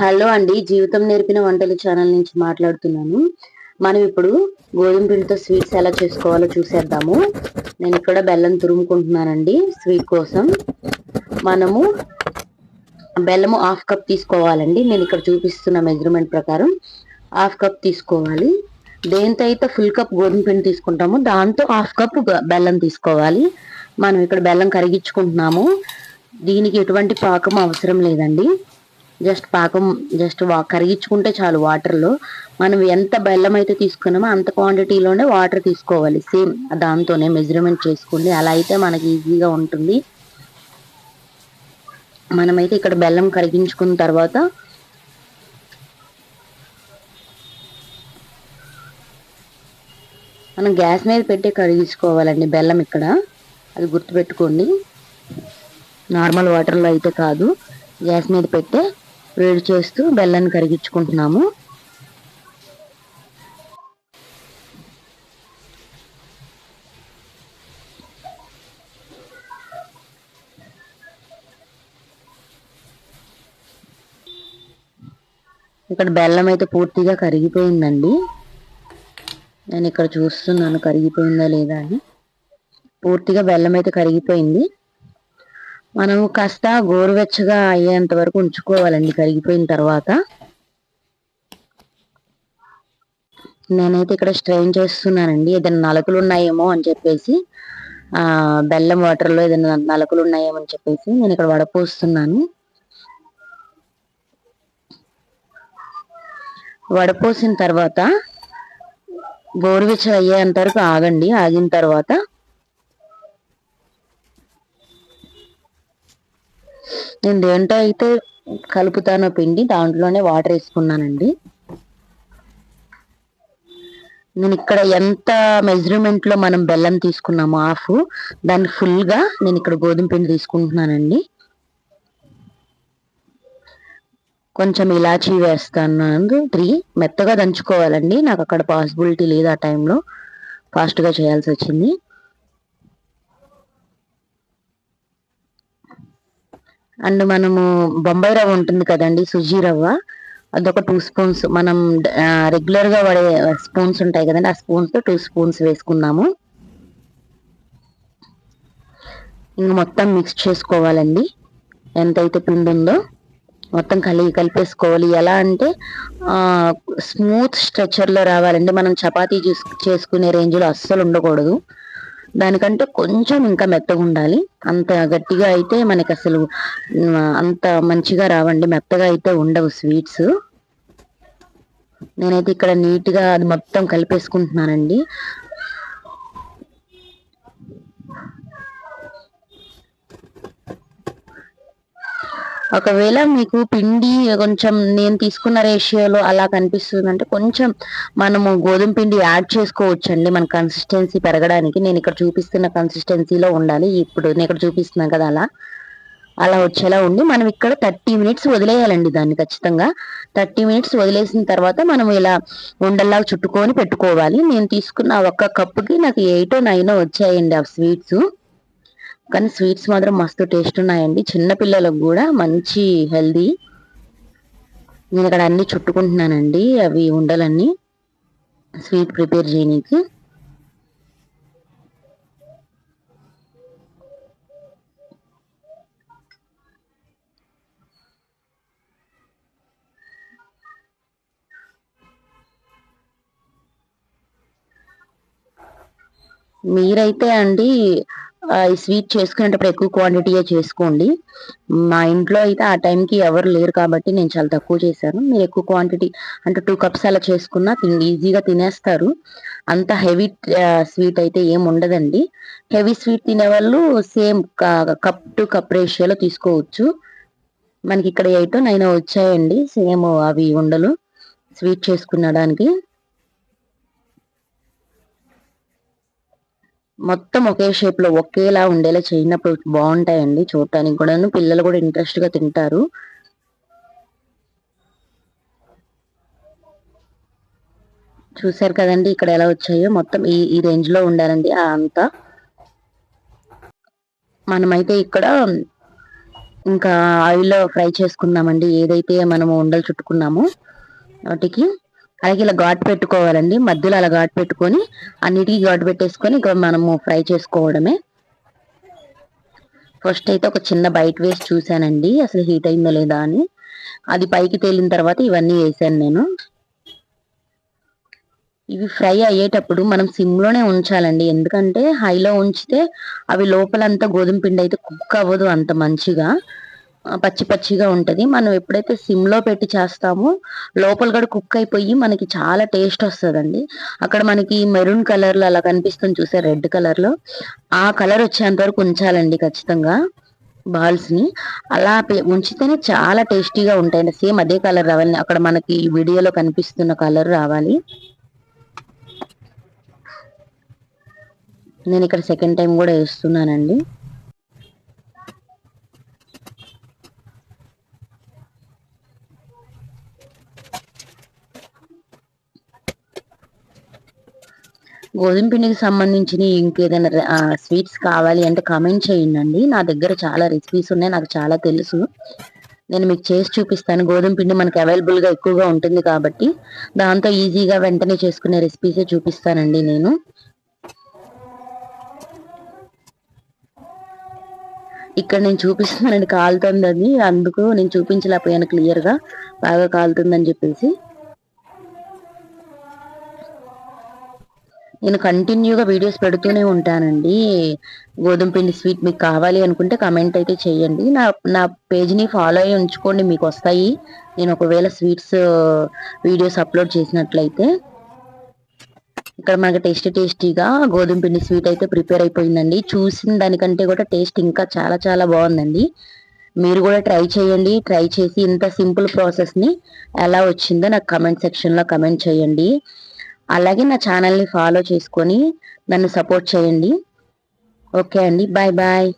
Hello అండి, జీవితం నేర్పిన వంటలు ఛానల్ నుంచి మాట్లాడుతున్నాను. మనం ఇప్పుడు గోధుమ పిండితో స్వీట్స్ ఎలా చేసుకోవాలో చూసేద్దాము. నేను ఇక్కడ బెల్లం తురుముకుంటున్నానండి స్వీట్ కోసం. మనము బెల్లము 1/2 కప్ తీసుకోవాలండి. నేను ఇక్కడ చూపిస్తున్న మెజర్మెంట్ ప్రకారం 1/2 కప్ తీసుకోవాలి. దేంతో అయితే ఫుల్ కప్ గోధుమ పిండి తీసుకుంటామో దాంతో 1/2 కప్ బెల్లం తీసుకోవాలి. మనం ఇక్కడ బెల్లం కరిగించుకుంటున్నాము. దీనికి ఎటువంటి పాకం అవసరం లేదండి. పాకం కరిగించుకుంటే చాలు. వాటర్లో మనం ఎంత బెల్లం అయితే తీసుకున్నామో అంత క్వాంటిటీలోనే వాటర్ తీసుకోవాలి. సేమ్ దాంతోనే మెజర్మెంట్ చేసుకోండి. అలా అయితే మనకి ఈజీగా ఉంటుంది. మనమైతే ఇక్కడ బెల్లం కరిగించుకున్న తర్వాత మనం గ్యాస్ మీద పెట్టి కరిగించుకోవాలండి బెల్లం. ఇక్కడ అది గుర్తుపెట్టుకోండి. నార్మల్ వాటర్లో అయితే కాదు, గ్యాస్ మీద పెట్టే వేడి చేస్తూ బెల్లాన్ని కరిగించుకుంటున్నాము. ఇక్కడ బెల్లం అయితే పూర్తిగా కరిగిపోయిందండి. నేను ఇక్కడ చూస్తున్నాను కరిగిపోయిందా లేదా అని. పూర్తిగా బెల్లం అయితే కరిగిపోయింది. మనము కాస్త గోరువెచ్చగా అయ్యేంత వరకు ఉంచుకోవాలండి కరిగిపోయిన తర్వాత. నేనైతే ఇక్కడ స్ట్రెయిన్ చేస్తున్నానండి, ఏదైనా నలకలు ఉన్నాయేమో అని చెప్పేసి, బెల్లం వాటర్లో ఏదైనా నలకలు ఉన్నాయేమో అని చెప్పేసి నేను ఇక్కడ వడపోస్తున్నాను. వడపోసిన తర్వాత గోరువెచ్చగా అయ్యేంత వరకు ఆగండి. ఆగిన తర్వాత నేను దేంట్లో అయితే కలుపుతానో పిండి దాంట్లోనే వాటర్ వేసుకున్నానండి. నేను ఇక్కడ ఎంత మెజర్మెంట్ లో మనం బెల్లం తీసుకున్నాము 1/2, దాన్ని ఫుల్ గా నేను ఇక్కడ గోధుమ పిండి తీసుకుంటున్నానండి. కొంచెం ఇలాచీ వేస్తాను. 3 మెత్తగా దంచుకోవాలండి. నాకు అక్కడ పాసిబిలిటీ లేదు, ఆ టైంలో ఫాస్ట్ గా చేయాల్సి వచ్చింది. అండ్ మనము బొంబాయి రవ్వ ఉంటుంది కదండి, సుజీ రవ్వ, అదొక 2 స్పూన్స్. మనం రెగ్యులర్ గా వాడే స్పూన్స్ ఉంటాయి కదండి, ఆ స్పూన్స్ తో 2 స్పూన్స్ వేసుకున్నాము. ఇంక మొత్తం మిక్స్ చేసుకోవాలండి. ఎంతైతే పిండి ఉందో మొత్తం కలిపేసుకోవాలి. ఎలా అంటే స్మూత్ స్ట్రక్చర్ లో రావాలండి. మనం చపాతీ చేసుకునే రేంజ్ లో అస్సలు ఉండకూడదు. దానికంటే కొంచెం ఇంకా మెత్తగా ఉండాలి. అంత గట్టిగా అయితే మనకి అసలు అంత మంచిగా రావండి. మెత్తగా అయితే ఉండవు స్వీట్స్. నేనైతే ఇక్కడ నీట్ గా అది మొత్తం కలిపేసుకుంటున్నానండి. ఒకవేళ మీకు పిండి కొంచెం నేను తీసుకున్న రేషియోలో అలా కనిపిస్తుంది అంటే కొంచెం మనము గోధుమ పిండి యాడ్ చేసుకోవచ్చండి, మన కన్సిస్టెన్సీ పెరగడానికి. నేను ఇక్కడ చూపిస్తున్న కన్సిస్టెన్సీలో ఉండాలి. ఇప్పుడు నేను ఇక్కడ చూపిస్తున్నాను కదా, అలా వచ్చేలా ఉండి మనం ఇక్కడ 30 మినిట్స్ వదిలేయాలండి దాన్ని. ఖచ్చితంగా 30 మినిట్స్ వదిలేసిన తర్వాత మనం ఇలా ఉండల్లాగా చుట్టుకొని పెట్టుకోవాలి. నేను తీసుకున్న 1 కప్పుకి నాకు 8 9 వచ్చాయండి ఆ స్వీట్స్. కానీ స్వీట్స్ మాత్రం మస్తు టేస్ట్ ఉన్నాయండి. చిన్న పిల్లలకు కూడా మంచి హెల్దీ. నేను ఇక్కడ అన్ని చుట్టుకుంటున్నానండి అవి ఉండలన్నీ స్వీట్ ప్రిపేర్ చేయడానికి. మీరైతే అండి ఈ స్వీట్ చేసుకునేటప్పుడు ఎక్కువ క్వాంటిటీయే చేసుకోండి. మా ఇంట్లో అయితే ఆ టైంకి ఎవరు లేరు కాబట్టి నేను చాలా తక్కువ చేశాను. మీరు ఎక్కువ క్వాంటిటీ అంటే 2 కప్స్ అలా చేసుకున్నా ఈజీగా తినేస్తారు. అంత హెవీ స్వీట్ అయితే ఏం ఉండదండి. హెవీ స్వీట్ తినేవాళ్ళు సేమ్ కప్ టు కప్ రేషియోలో తీసుకోవచ్చు. మనకి ఇక్కడ 8 9 వచ్చాయండి సేమ్ అవి ఉండలు స్వీట్ చేసుకునడానికి. మొత్తం ఒకే షేప్ లో ఒకేలా ఉండేలా చేయనప్పుడు బాగుంటాయండి చూడటానికి కూడాను. పిల్లలు కూడా ఇంట్రెస్ట్ గా తింటారు. చూసారు కదండి ఇక్కడ ఎలా వచ్చాయో. మొత్తం ఈ రేంజ్ లో ఉండాలండి అంతా. మనమైతే ఇక్కడ ఇంకా ఆయిల్లో ఫ్రై చేసుకుందామండి ఏదైతే మనము ఉండలు చుట్టుకున్నామో వాటికి. అలాగే ఇలా ఘాటు పెట్టుకోవాలండి, మధ్యలో అలా ఘాటు పెట్టుకొని అన్నిటికీ ఘాటు పెట్టేసుకొని ఇంకా మనము ఫ్రై చేసుకోవడమే. ఫస్ట్ అయితే ఒక చిన్న బయట వేసి చూశానండి అసలు హీట్ అయిందో లేదా అని. అది పైకి తేలిన తర్వాత ఇవన్నీ వేసాను నేను. ఇవి ఫ్రై అయ్యేటప్పుడు మనం సిమ్లోనే ఉంచాలండి, ఎందుకంటే హైలో ఉంచితే అవి లోపలంతా గోధుమ పిండి అయితే కుక్ అవ్వదు అంత మంచిగా, పచ్చి పచ్చిగా ఉంటుంది. మనం ఎప్పుడైతే సిమ్లో పెట్టి చేస్తామో లోపల కూడా కుక్ అయిపోయి మనకి చాలా టేస్ట్ వస్తుందండి. అక్కడ మనకి మెరూన్ కలర్లో అలా కనిపిస్తుంది చూసే, రెడ్ కలర్లో, ఆ కలర్ వచ్చేంత వరకు ఉంచాలండి ఖచ్చితంగా బాల్స్ని. అలా ఉంచితేనే చాలా టేస్టీగా ఉంటాయండి. సేమ్ అదే కలర్ రావాలి, అక్కడ మనకి వీడియోలో కనిపిస్తున్న కలర్ రావాలి. నేను ఇక్కడ సెకండ్ టైం కూడా వేస్తున్నానండి. గోధుమ పిండికి సంబంధించిన ఇంకేదైనా స్వీట్స్ కావాలి అంటే కామెంట్ చేయండి. నా దగ్గర చాలా రెసిపీస్ ఉన్నాయి, నాకు చాలా తెలుసు, నేను మీకు చేసి చూపిస్తాను. గోధుమ పిండి మనకు అవైలబుల్గా ఎక్కువగా ఉంటుంది కాబట్టి దాంతో ఈజీగా వెంటనే చేసుకునే రెసిపీసే చూపిస్తానండి నేను. ఇక్కడ నేను చూపిస్తున్నానండి కాలుతుందని, అందుకు నేను చూపించలేకపోయాను క్లియర్గా, బాగా కాలుతుందని చెప్పేసి. నేను కంటిన్యూగా వీడియోస్ పెడుతూనే ఉంటానండి. గోధుమ పిండి స్వీట్ మీకు కావాలి అనుకుంటే కమెంట్ అయితే చేయండి. నా పేజ్ని ఫాలో అయ్యి ఉంచుకోండి, మీకు వస్తాయి నేను ఒకవేళ స్వీట్స్ వీడియోస్ అప్లోడ్ చేసినట్లయితే. ఇక్కడ మనకి టేస్టీగా గోధుమ పిండి స్వీట్ అయితే ప్రిపేర్ అయిపోయిందండి. చూసిన దానికంటే కూడా టేస్ట్ ఇంకా చాలా చాలా బాగుందండి. మీరు కూడా ట్రై చేయండి. ట్రై చేసి ఇంత సింపుల్ ప్రాసెస్ని ఎలా వచ్చిందో నాకు కమెంట్ సెక్షన్లో కమెంట్ చేయండి. అలాగే నా ఛానల్ని ఫాలో చేసుకొని నన్ను సపోర్ట్ చేయండి. ఓకే అండి, బాయ్ బాయ్.